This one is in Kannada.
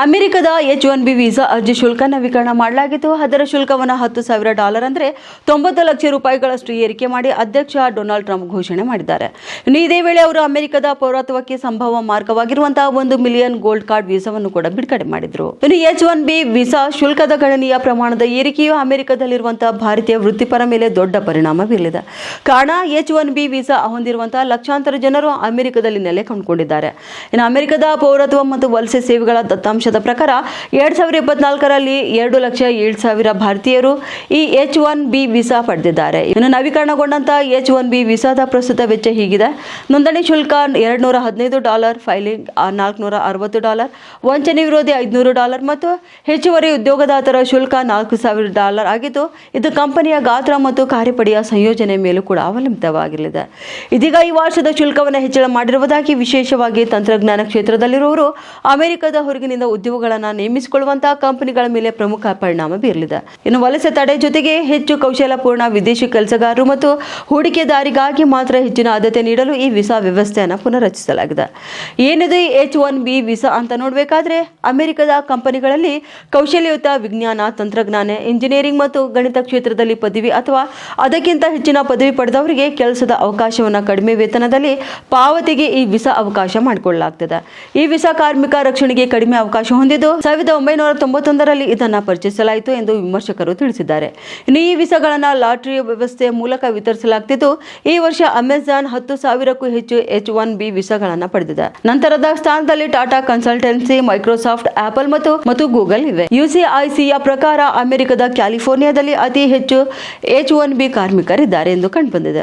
ಅಮೆರಿಕದ H-1B ವೀಸಾ ಅರ್ಜಿ ಶುಲ್ಕ ನವೀಕರಣ ಮಾಡಲಾಗಿದ್ದು, ಅದರ ಶುಲ್ಕವನ್ನು $10,000 ಅಂದರೆ 90 ಲಕ್ಷ ರೂಪಾಯಿಗಳಷ್ಟು ಏರಿಕೆ ಮಾಡಿ ಅಧ್ಯಕ್ಷ ಡೊನಾಲ್ಡ್ ಟ್ರಂಪ್ ಘೋಷಣೆ ಮಾಡಿದ್ದಾರೆ. ಇನ್ನು ಇದೇ ವೇಳೆ ಅವರು ಅಮೆರಿಕದ ಪೌರತ್ವಕ್ಕೆ ಸಂಭವ ಮಾರ್ಗವಾಗಿರುವಂತಹ 1 ಮಿಲಿಯನ್ ಗೋಲ್ಡ್ ಕಾರ್ಡ್ ವೀಸಾವನ್ನು ಕೂಡ ಬಿಡುಗಡೆ ಮಾಡಿದ್ರು. ಇನ್ನು H-1B ವೀಸಾ ಶುಲ್ಕದ ಗಣನೀಯ ಪ್ರಮಾಣದ ಏರಿಕೆಯು ಅಮೆರಿಕದಲ್ಲಿರುವಂತಹ ಭಾರತೀಯ ವೃತ್ತಿಪರ ಮೇಲೆ ದೊಡ್ಡ ಪರಿಣಾಮ ಬೀರಿದೆ. ಕಾರಣ H-1B ವೀಸಾ ಹೊಂದಿರುವಂತಹ ಲಕ್ಷಾಂತರ ಜನರು ಅಮೆರಿಕದಲ್ಲಿ ನೆಲೆ ಕಂಡುಕೊಂಡಿದ್ದಾರೆ. ಇನ್ನು ಅಮೆರಿಕದ ಪೌರತ್ವ ಮತ್ತು ವಲಸೆ ಸೇವೆಗಳ ದತ್ತಾಂಶದ ಪ್ರಕಾರ 2024ರಲ್ಲಿ 2,07,000 ಭಾರತೀಯರು ಈ H-1B ವೀಸಾ ಪಡೆದಿದ್ದಾರೆ. ಇನ್ನು ನವೀಕರಣಗೊಂಡಂತಹ H-1B ವೀಸಾದ ಪ್ರಸ್ತುತ ವೆಚ್ಚ ಹೀಗಿದೆ: ನೋಂದಣಿ ಶುಲ್ಕ $215, ಫೈಲಿಂಗ್ $460, ವಂಚನೆ ವಿರೋಧಿ $500 ಮತ್ತು ಹೆಚ್ಚುವರಿ ಉದ್ಯೋಗದಾತರ ಶುಲ್ಕ $4,000 ಆಗಿದ್ದು, ಇದು ಕಂಪನಿಯ ಗಾತ್ರ ಮತ್ತು ಕಾರ್ಯಪಡೆಯ ಸಂಯೋಜನೆ ಮೇಲೂ ಕೂಡ ಅವಲಂಬಿತವಾಗಿರಲಿದೆ. ಇದೀಗ ಈ ವರ್ಷದ ಶುಲ್ಕವನ್ನು ಹೆಚ್ಚಳ ಮಾಡಿರುವುದಾಗಿ ವಿಶೇಷವಾಗಿ ತಂತ್ರಜ್ಞಾನ ಕ್ಷೇತ್ರದಲ್ಲಿರುವವರು ಅಮೆರಿಕದ ಹೊರಗಿನಿಂದ ಉದ್ಯೋಗಗಳನ್ನು ನೇಮಿಸಿಕೊಳ್ಳುವಂತಹ ಕಂಪನಿಗಳ ಮೇಲೆ ಪ್ರಮುಖ ಪರಿಣಾಮ ಬೀರಲಿದೆ. ಇನ್ನು ವಲಸೆ ತಡೆ ಜೊತೆಗೆ ಹೆಚ್ಚು ಕೌಶಲ್ಯಪೂರ್ಣ ವಿದೇಶಿ ಕೆಲಸಗಾರರು ಮತ್ತು ಹೂಡಿಕೆದಾರಿಗಾಗಿ ಮಾತ್ರ ಹೆಚ್ಚಿನ ಆದ್ಯತೆ ನೀಡಲು ಈ ವೀಸಾ ವ್ಯವಸ್ಥೆಯನ್ನು ಪುನರ್ರಚಿಸಲಾಗಿದೆ. ಏನಿದು ಈ H-1B ವೀಸಾ ಅಂತ ನೋಡಬೇಕಾದ್ರೆ, ಅಮೆರಿಕದ ಕಂಪನಿಗಳಲ್ಲಿ ಕೌಶಲ್ಯಯುತ ವಿಜ್ಞಾನ, ತಂತ್ರಜ್ಞಾನ, ಇಂಜಿನಿಯರಿಂಗ್ ಮತ್ತು ಗಣಿತ ಕ್ಷೇತ್ರದಲ್ಲಿ ಪದವಿ ಅಥವಾ ಅದಕ್ಕಿಂತ ಹೆಚ್ಚಿನ ಪದವಿ ಪಡೆದವರಿಗೆ ಕೆಲಸದ ಅವಕಾಶವನ್ನು ಕಡಿಮೆ ವೇತನದಲ್ಲಿ ಪಾವತಿಗೆ ಈ ವೀಸಾ ಅವಕಾಶ ಮಾಡಿಕೊಳ್ಳಲಾಗುತ್ತದೆ. ಈ ವೀಸಾ ಕಾರ್ಮಿಕ ರಕ್ಷಣೆಗೆ ಕಡಿಮೆ ಅವಕಾಶ ಹೊಂದಿದ್ದು, 1991ರಲ್ಲಿ ಇದನ್ನು ಪರಿಚಯಿಸಲಾಯಿತು ಎಂದು ವಿಮರ್ಶಕರು ತಿಳಿಸಿದ್ದಾರೆ. ಇನ್ನು ಈ ವೀಸಾಗಳನ್ನು ಲಾಟರಿ ವ್ಯವಸ್ಥೆಯ ಮೂಲಕ ವಿತರಿಸಲಾಗುತ್ತಿದ್ದು, ಈ ವರ್ಷ ಅಮೆಜಾನ್ 10,000ಕ್ಕೂ ಹೆಚ್ಚು H-1B ವೀಸಾಗಳನ್ನು ಪಡೆದಿದೆ. ನಂತರದ ಸ್ಥಾನದಲ್ಲಿ ಟಾಟಾ ಕನ್ಸಲ್ಟೆನ್ಸಿ, ಮೈಕ್ರೋಸಾಫ್ಟ್, ಆಪಲ್ ಮತ್ತು ಗೂಗಲ್ ಇವೆ. UCICಯ ಪ್ರಕಾರ ಅಮೆರಿಕದ ಕ್ಯಾಲಿಫೋರ್ನಿಯಾದಲ್ಲಿ ಅತಿ ಹೆಚ್ಚು H-1B ಕಾರ್ಮಿಕರಿದ್ದಾರೆ ಎಂದು ಕಂಡುಬಂದಿದೆ.